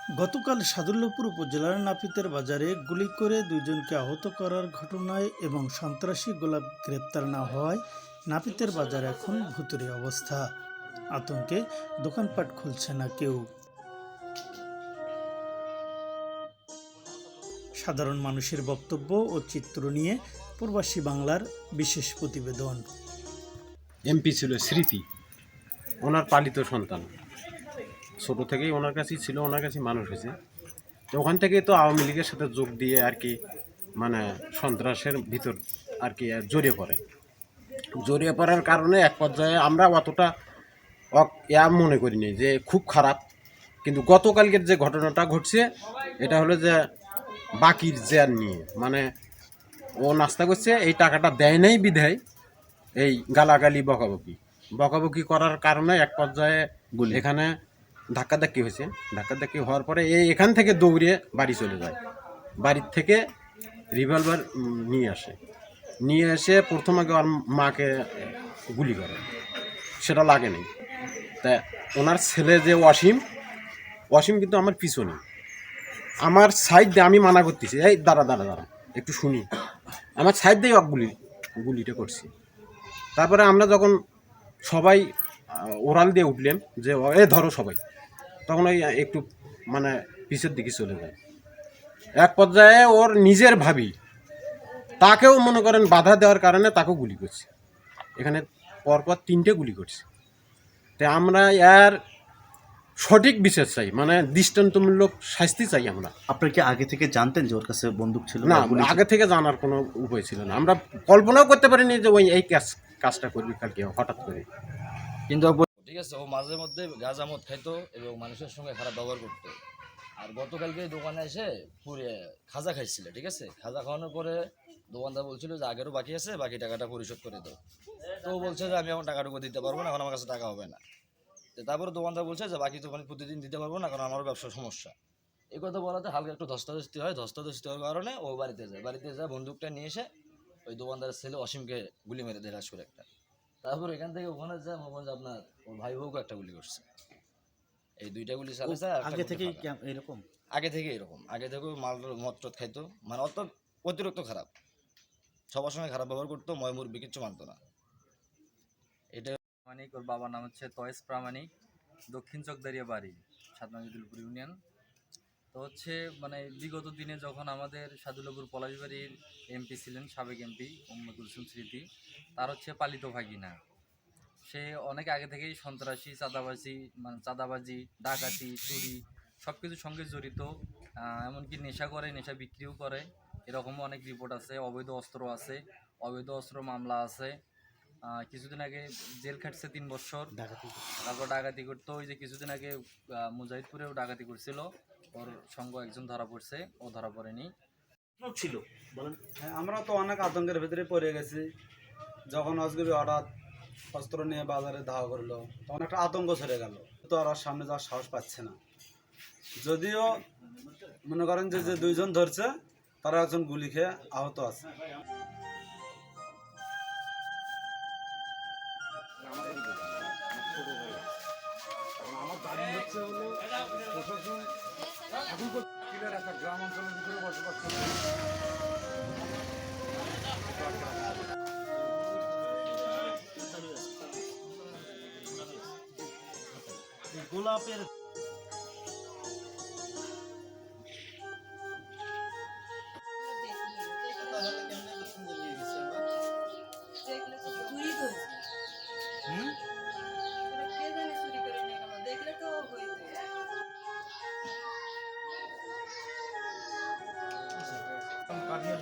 গতকাল সাদুল্যপুর উপজেলার নাপিতের বাজারে গুলি করে দুইজনকে আহত করার ঘটনায় এবং সন্ত্রাসী গোলাপ গ্রেপ্তার না হওয়ায় নাপিতের বাজার এখন ভুতুড়ে অবস্থা। আতঙ্কে দোকানপাট খুলছে না কেউ। সাধারণ মানুষের বক্তব্য ও চিত্র নিয়ে প্রবাসী বাংলার বিশেষ প্রতিবেদন। এমপি ছিল স্মৃতি, ওনার পালিত সন্তান, ছোট থেকেই ওনার কাছেই ছিল, ওনার কাছেই মানুষ হয়েছে। তো ওখান থেকেই তো আওয়ামী লীগের সাথে যোগ দিয়ে আর কি মানে সন্ত্রাসের ভিতর আর কি জড়িয়ে পড়ার কারণে এক পর্যায়ে আমরা অতটা মনে করিনি যে খুব খারাপ। কিন্তু গতকালকের যে ঘটনাটা ঘটছে এটা হলো যে বাকির জেয়ার নিয়ে, মানে ও নাস্তা করছে, এই টাকাটা দেয় নাই বিধায় এই গালাগালি বকাবকি করার কারণে এক পর্যায়ে এখানে ধাক্কাধাক্কি হয়েছে। ধাক্কাধাক্কি হওয়ার পরে এখান থেকে দৌড়ে বাড়ি চলে যায়। বাড়ির থেকে রিভলভার নিয়ে এসে প্রথম আগে ওর মাকে গুলি করে, সেটা লাগেনি। তা ওনার ছেলে যে ওয়াসিম কিন্তু আমার পিছনে, আমার সাইড দিয়ে, আমি মানা করতেছি, এই দাঁড়া একটু শুনি, আমার সাইড দিয়ে গুলিটা করছি। তারপরে আমরা যখন সবাই ওরাল দিয়ে উঠলাম যে ধরো সবাই, তখন ওই একটু মানে পিছের দিকে চলে যায়। এক পর্যায়ে ওর নিজের ভাবি তাকেও মনে করেন বাধা দেওয়ার কারণে তাকেও গুলি করছে। এখানে পরপর 3টে গুলি করছে। তাই আমরা এর সঠিক বিচার চাই, মানে দৃষ্টান্তমূলক শাস্তি চাই আমরা। আপনারা কি আগে থেকে জানতেন যে ওর কাছে বন্দুক ছিল? না, আগে থেকে জানার কোনো উপায় ছিল না। আমরা কল্পনাও করতে পারিনি যে ওই এই কাজটা করবি কালকে হঠাৎ করে। কিন্তু ঠিক আছে, ও মাঝে মধ্যে গাঁজা মদ খাইতো এবং মানুষের সঙ্গে খারাপ ব্যবহার করতো। আর গতকালকে দোকানে এসে পুরে খাজা খাইছিল, ঠিক আছে। খাজা খাওয়ানোর পরে দোকানদার বলছিল যে আগেরও বাকি আছে, বাকি টাকাটা পরিশোধ করে দাও। তো ও বলছে যে আমি এখন টাকাটুকু দিতে পারবো না, এখন আমার কাছে টাকা হবে না। তো তারপরে দোকানদার বলছে যে বাকি দোকানে প্রতিদিন দিতে পারবো না, কারণ আমারও ব্যবসার সমস্যা। এই কথা বলাতে হালকা একটু ধস্তাধস্তি হয়। ধস্তাধস্তি হওয়ার কারণে ও বাড়িতে যায় বন্দুকটা নিয়ে এসে ওই দোকানদারের ছেলে অসীমকে গুলি মেরে দেয় রাস করে একটা। তারপর এখান থেকে ওখানে যায় মোহাম্মদ আপনার ওর ভাই বউকে একটা গুলি করছে। এই 2টা গুলি চালাইছে। আগে থেকেই এরকম? আগে থেকেও মদ খাইতো, মানে অত অতিরিক্ত খারাপ, সবার সঙ্গে খারাপ ব্যবহার করতো, ময়মুরবি কিচ্ছু মানতো না। এটা প্রামাণিক, ওর বাবার নাম হচ্ছে তয়েস প্রামাণিক, দক্ষিণ চকদারিয়া বাড়ি, সাতমাইদুলপুর ইউনিয়ন। তো হচ্ছে মানে বিগত দিনে যখন আমাদের সাদুল্যপুর পলাশবাড়ির এমপি ছিলেন, সাবেক এমপি মোহাম্মদ কুলসুম স্মৃতি, তার হচ্ছে পালিত ভাগিনা। সে অনেক আগে থেকেই সন্ত্রাসী, চাঁদাবাজি, ডাকাতি, চুরি সব কিছুর সঙ্গে জড়িত। এমনকি নেশা বিক্রিও করে, এরকমও অনেক রিপোর্ট আছে। অবৈধ অস্ত্র আছে, অবৈধ অস্ত্র মামলা আছে। কিছুদিন আগে জেল খাটছে 3 বছর। তারপর ডাকাতি করতো। ওই যে কিছুদিন আগে মুজাহিদপুরেও ডাকাতি করছিল, ওর সঙ্গ একজন ধরা পড়ছে, ও ধরা পড়েনি। ছিল বলেন। হ্যাঁ, আমরা তো অনেক আতঙ্কের ভিতরে পড়ে গেছি। যখন অজগবি হঠাৎ অস্ত্র নিয়ে বাজারে ধাওয়া করলো, তখন একটা আতঙ্ক ছেড়ে গেল। তো আর সামনে যাওয়ার সাহস পাচ্ছে না। যদিও মনে করেন যে 2জন ধরছে, তারা একজন গুলি খেয়ে আহত আছে। গ্রাম অঞ্চলের ভিতরে বসবাস করছে। গোলাপের কার্ডিও